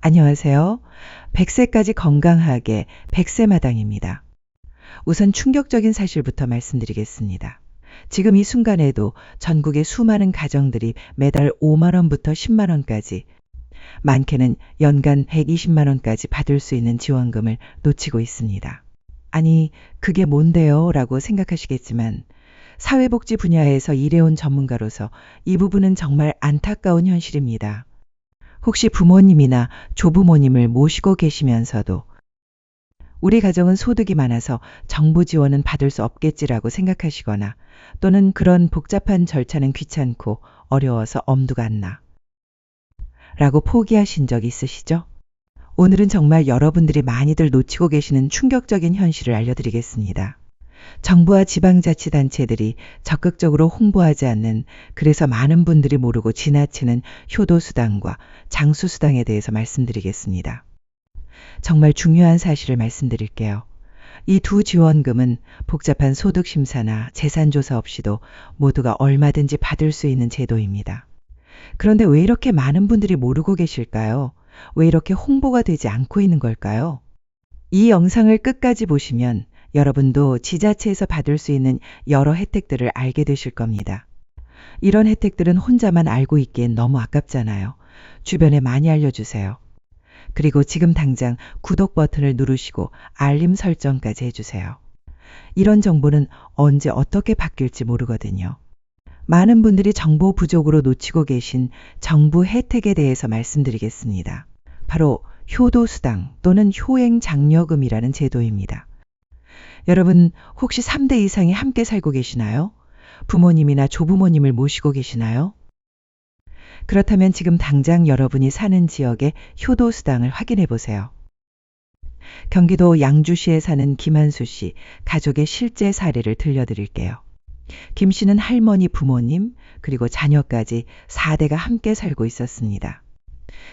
안녕하세요. 100세까지 건강하게 백세마당입니다. 우선 충격적인 사실부터 말씀드리겠습니다. 지금 이 순간에도 전국의 수많은 가정들이 매달 5만 원부터 10만 원까지, 많게는 연간 120만 원까지 받을 수 있는 지원금을 놓치고 있습니다. 아니, 그게 뭔데요? 라고 생각하시겠지만 사회복지 분야에서 일해온 전문가로서 이 부분은 정말 안타까운 현실입니다. 혹시 부모님이나 조부모님을 모시고 계시면서도 우리 가정은 소득이 많아서 정부 지원은 받을 수 없겠지라고 생각하시거나, 또는 그런 복잡한 절차는 귀찮고 어려워서 엄두가 안 나 라고 포기하신 적 있으시죠? 오늘은 정말 여러분들이 많이들 놓치고 계시는 충격적인 현실을 알려드리겠습니다. 정부와 지방자치단체들이 적극적으로 홍보하지 않는, 그래서 많은 분들이 모르고 지나치는 효도수당과 장수수당에 대해서 말씀드리겠습니다. 정말 중요한 사실을 말씀드릴게요. 이 두 지원금은 복잡한 소득심사나 재산조사 없이도 모두가 얼마든지 받을 수 있는 제도입니다. 그런데 왜 이렇게 많은 분들이 모르고 계실까요? 왜 이렇게 홍보가 되지 않고 있는 걸까요? 이 영상을 끝까지 보시면 여러분도 지자체에서 받을 수 있는 여러 혜택들을 알게 되실 겁니다. 이런 혜택들은 혼자만 알고 있기엔 너무 아깝잖아요. 주변에 많이 알려주세요. 그리고 지금 당장 구독 버튼을 누르시고 알림 설정까지 해주세요. 이런 정보는 언제 어떻게 바뀔지 모르거든요. 많은 분들이 정보 부족으로 놓치고 계신 정부 혜택에 대해서 말씀드리겠습니다. 바로 효도수당 또는 효행장려금이라는 제도입니다. 여러분, 혹시 3대 이상이 함께 살고 계시나요? 부모님이나 조부모님을 모시고 계시나요? 그렇다면 지금 당장 여러분이 사는 지역의 효도수당을 확인해 보세요. 경기도 양주시에 사는 김한수 씨 가족의 실제 사례를 들려드릴게요. 김 씨는 할머니, 부모님, 그리고 자녀까지 4대가 함께 살고 있었습니다.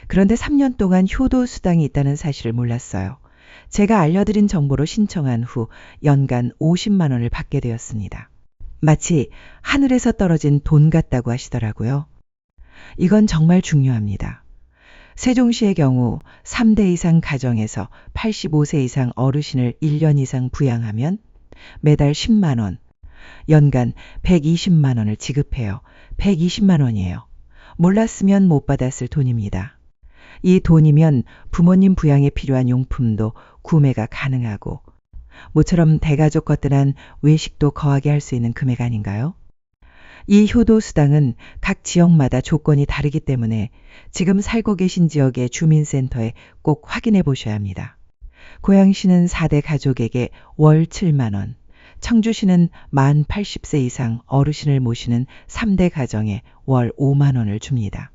그런데 3년 동안 효도수당이 있다는 사실을 몰랐어요. 제가 알려드린 정보로 신청한 후 연간 50만 원을 받게 되었습니다. 마치 하늘에서 떨어진 돈 같다고 하시더라고요. 이건 정말 중요합니다. 세종시의 경우 3대 이상 가정에서 85세 이상 어르신을 1년 이상 부양하면 매달 10만 원, 연간 120만 원을 지급해요. 120만 원이에요. 몰랐으면 못 받았을 돈입니다. 이 돈이면 부모님 부양에 필요한 용품도 구매가 가능하고, 모처럼 대가족 거뜬한 외식도 거하게 할 수 있는 금액 아닌가요? 이 효도수당은 각 지역마다 조건이 다르기 때문에 지금 살고 계신 지역의 주민센터에 꼭 확인해 보셔야 합니다. 고양시는 4대 가족에게 월 7만 원, 청주시는 만 80세 이상 어르신을 모시는 3대 가정에 월 5만 원을 줍니다.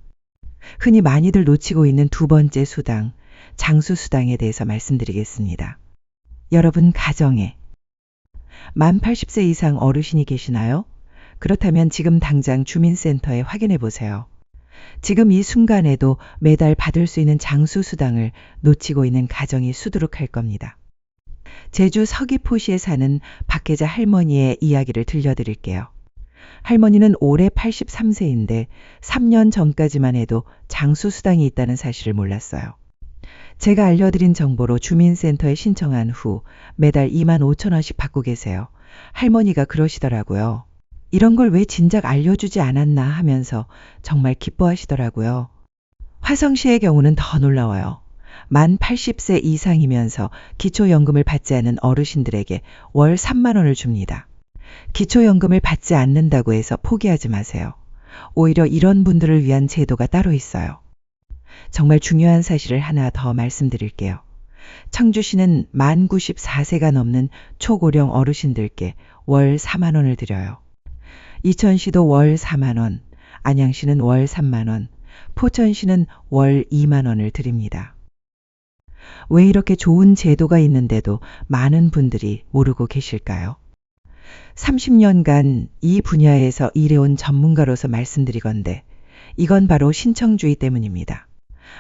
흔히 많이들 놓치고 있는 두 번째 수당, 장수수당에 대해서 말씀드리겠습니다. 여러분 가정에 만 80세 이상 어르신이 계시나요? 그렇다면 지금 당장 주민센터에 확인해 보세요. 지금 이 순간에도 매달 받을 수 있는 장수수당을 놓치고 있는 가정이 수두룩할 겁니다. 제주 서귀포시에 사는 박혜자 할머니의 이야기를 들려드릴게요. 할머니는 올해 83세인데 3년 전까지만 해도 장수수당이 있다는 사실을 몰랐어요. 제가 알려드린 정보로 주민센터에 신청한 후 매달 2만 5천 원씩 받고 계세요. 할머니가 그러시더라고요. 이런 걸 왜 진작 알려주지 않았나 하면서 정말 기뻐하시더라고요. 화성시의 경우는 더 놀라워요. 만 80세 이상이면서 기초연금을 받지 않은 어르신들에게 월 3만 원을 줍니다. 기초연금을 받지 않는다고 해서 포기하지 마세요. 오히려 이런 분들을 위한 제도가 따로 있어요. 정말 중요한 사실을 하나 더 말씀드릴게요. 청주시는 만 94세가 넘는 초고령 어르신들께 월 4만 원을 드려요. 이천시도 월 4만 원, 안양시는 월 3만 원, 포천시는 월 2만 원을 드립니다. 왜 이렇게 좋은 제도가 있는데도 많은 분들이 모르고 계실까요? 30년간 이 분야에서 일해온 전문가로서 말씀드리건대 이건 바로 신청주의 때문입니다.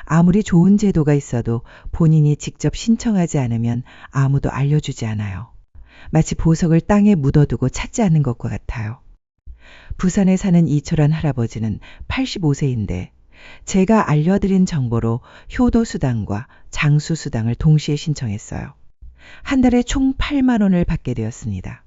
아무리 좋은 제도가 있어도 본인이 직접 신청하지 않으면 아무도 알려주지 않아요. 마치 보석을 땅에 묻어두고 찾지 않는 것과 같아요. 부산에 사는 이철환 할아버지는 85세인데 제가 알려드린 정보로 효도수당과 장수수당을 동시에 신청했어요. 한 달에 총 8만 원을 받게 되었습니다.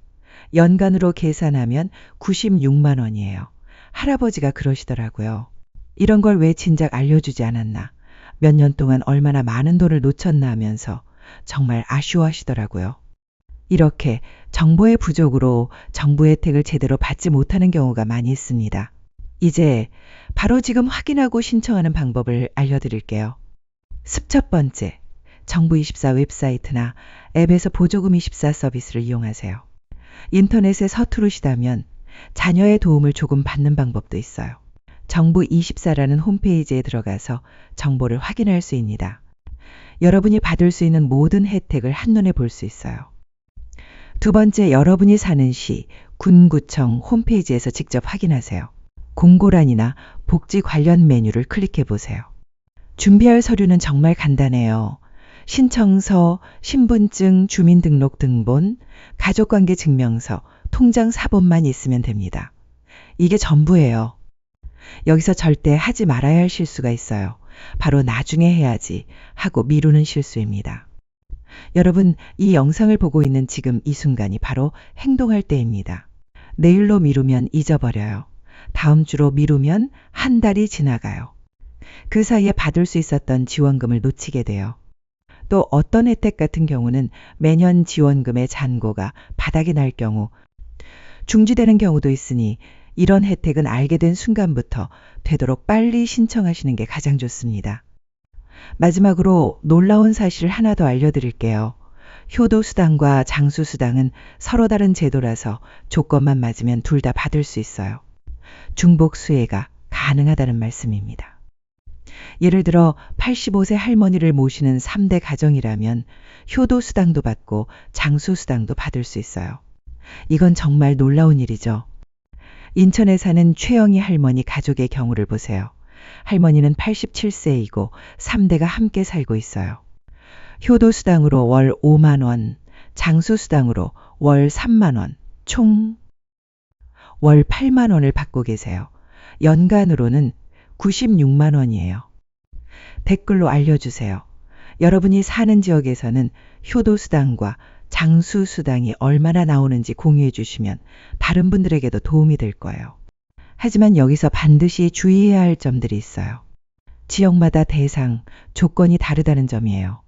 연간으로 계산하면 96만 원이에요. 할아버지가 그러시더라고요. 이런 걸 왜 진작 알려주지 않았나. 몇 년 동안 얼마나 많은 돈을 놓쳤나 하면서 정말 아쉬워하시더라고요. 이렇게 정보의 부족으로 정부 혜택을 제대로 받지 못하는 경우가 많이 있습니다. 이제 바로 지금 확인하고 신청하는 방법을 알려드릴게요. 첫 번째, 정부24 웹사이트나 앱에서 보조금24 서비스를 이용하세요. 인터넷에 서투르시다면 자녀의 도움을 조금 받는 방법도 있어요. 정부24라는 홈페이지에 들어가서 정보를 확인할 수 있습니다. 여러분이 받을 수 있는 모든 혜택을 한눈에 볼 수 있어요. 두 번째, 여러분이 사는 시, 군구청 홈페이지에서 직접 확인하세요. 공고란이나 복지 관련 메뉴를 클릭해 보세요. 준비할 서류는 정말 간단해요. 신청서, 신분증, 주민등록등본, 가족관계 증명서, 통장 사본만 있으면 됩니다. 이게 전부예요. 여기서 절대 하지 말아야 할 실수가 있어요. 바로 나중에 해야지 하고 미루는 실수입니다. 여러분, 이 영상을 보고 있는 지금 이 순간이 바로 행동할 때입니다. 내일로 미루면 잊어버려요. 다음 주로 미루면 한 달이 지나가요. 그 사이에 받을 수 있었던 지원금을 놓치게 돼요. 또 어떤 혜택 같은 경우는 매년 지원금의 잔고가 바닥이 날 경우 중지되는 경우도 있으니 이런 혜택은 알게 된 순간부터 되도록 빨리 신청하시는 게 가장 좋습니다. 마지막으로 놀라운 사실을 하나 더 알려드릴게요. 효도수당과 장수수당은 서로 다른 제도라서 조건만 맞으면 둘 다 받을 수 있어요. 중복 수혜가 가능하다는 말씀입니다. 예를 들어 85세 할머니를 모시는 3대 가정이라면 효도수당도 받고 장수수당도 받을 수 있어요. 이건 정말 놀라운 일이죠. 인천에 사는 최영희 할머니 가족의 경우를 보세요. 할머니는 87세이고 3대가 함께 살고 있어요. 효도수당으로 월 5만 원, 장수수당으로 월 3만 원, 총 월 8만 원을 받고 계세요. 연간으로는 96만 원이에요. 댓글로 알려주세요. 여러분이 사는 지역에서는 효도수당과 장수수당이 얼마나 나오는지 공유해 주시면 다른 분들에게도 도움이 될 거예요. 하지만 여기서 반드시 주의해야 할 점들이 있어요. 지역마다 대상, 조건이 다르다는 점이에요.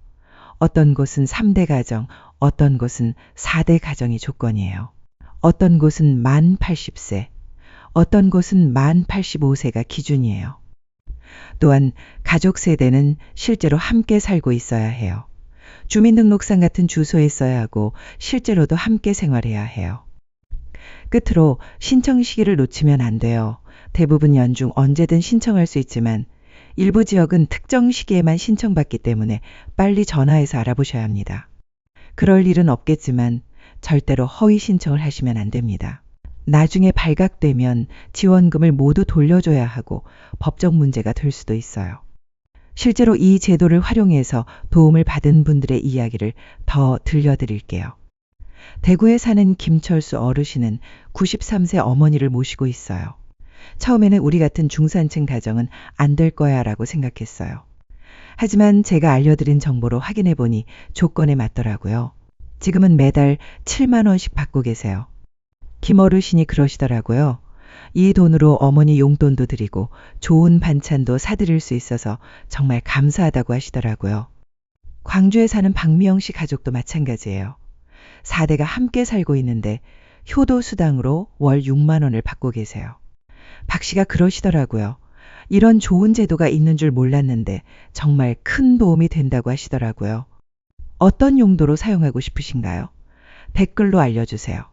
어떤 곳은 3대 가정, 어떤 곳은 4대 가정이 조건이에요. 어떤 곳은 만 80세, 어떤 곳은 만 85세가 기준이에요. 또한 가족 세대는 실제로 함께 살고 있어야 해요. 주민등록상 같은 주소에 써야 하고 실제로도 함께 생활해야 해요. 끝으로 신청 시기를 놓치면 안 돼요. 대부분 연중 언제든 신청할 수 있지만 일부 지역은 특정 시기에만 신청받기 때문에 빨리 전화해서 알아보셔야 합니다. 그럴 일은 없겠지만 절대로 허위 신청을 하시면 안 됩니다. 나중에 발각되면 지원금을 모두 돌려줘야 하고 법적 문제가 될 수도 있어요. 실제로 이 제도를 활용해서 도움을 받은 분들의 이야기를 더 들려드릴게요. 대구에 사는 김철수 어르신은 93세 어머니를 모시고 있어요. 처음에는 우리 같은 중산층 가정은 안 될 거야 라고 생각했어요. 하지만 제가 알려드린 정보로 확인해 보니 조건에 맞더라고요. 지금은 매달 7만 원씩 받고 계세요. 김 어르신이 그러시더라고요. 이 돈으로 어머니 용돈도 드리고 좋은 반찬도 사드릴 수 있어서 정말 감사하다고 하시더라고요. 광주에 사는 박미영 씨 가족도 마찬가지예요. 4대가 함께 살고 있는데 효도수당으로 월 6만 원을 받고 계세요. 박 씨가 그러시더라고요. 이런 좋은 제도가 있는 줄 몰랐는데 정말 큰 도움이 된다고 하시더라고요. 어떤 용도로 사용하고 싶으신가요? 댓글로 알려주세요.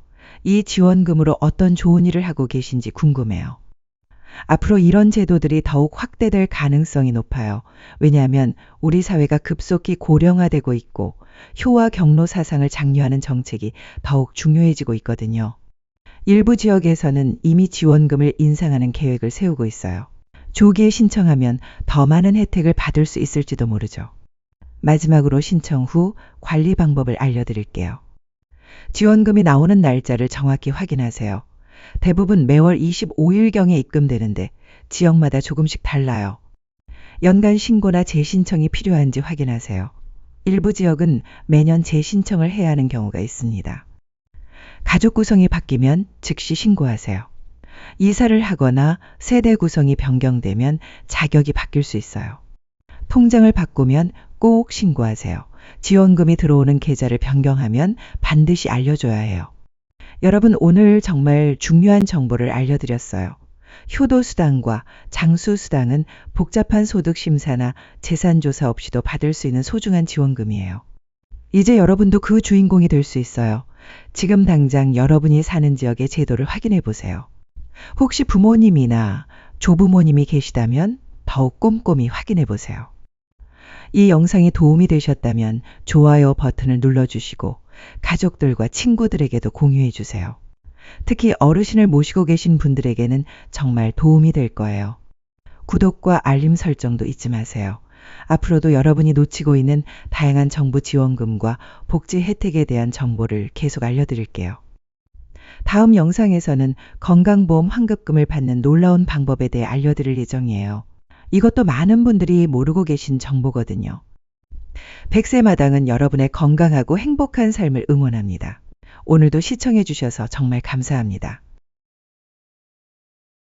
이 지원금으로 어떤 좋은 일을 하고 계신지 궁금해요. 앞으로 이런 제도들이 더욱 확대될 가능성이 높아요. 왜냐하면 우리 사회가 급속히 고령화되고 있고 효와 경로 사상을 장려하는 정책이 더욱 중요해지고 있거든요. 일부 지역에서는 이미 지원금을 인상하는 계획을 세우고 있어요. 조기에 신청하면 더 많은 혜택을 받을 수 있을지도 모르죠. 마지막으로 신청 후 관리 방법을 알려드릴게요. 지원금이 나오는 날짜를 정확히 확인하세요. 대부분 매월 25일경에 입금되는데 지역마다 조금씩 달라요. 연간 신고나 재신청이 필요한지 확인하세요. 일부 지역은 매년 재신청을 해야 하는 경우가 있습니다. 가족 구성이 바뀌면 즉시 신고하세요. 이사를 하거나 세대 구성이 변경되면 자격이 바뀔 수 있어요. 통장을 바꾸면 꼭 신고하세요. 지원금이 들어오는 계좌를 변경하면 반드시 알려줘야 해요. 여러분, 오늘 정말 중요한 정보를 알려드렸어요. 효도수당과 장수수당은 복잡한 소득심사나 재산조사 없이도 받을 수 있는 소중한 지원금이에요. 이제 여러분도 그 주인공이 될 수 있어요. 지금 당장 여러분이 사는 지역의 제도를 확인해 보세요. 혹시 부모님이나 조부모님이 계시다면 더욱 꼼꼼히 확인해 보세요. 이 영상이 도움이 되셨다면 좋아요 버튼을 눌러주시고 가족들과 친구들에게도 공유해 주세요. 특히 어르신을 모시고 계신 분들에게는 정말 도움이 될 거예요. 구독과 알림 설정도 잊지 마세요. 앞으로도 여러분이 놓치고 있는 다양한 정부 지원금과 복지 혜택에 대한 정보를 계속 알려드릴게요. 다음 영상에서는 건강보험 환급금을 받는 놀라운 방법에 대해 알려드릴 예정이에요. 이것도 많은 분들이 모르고 계신 정보거든요. 100세 마당은 여러분의 건강하고 행복한 삶을 응원합니다. 오늘도 시청해 주셔서 정말 감사합니다.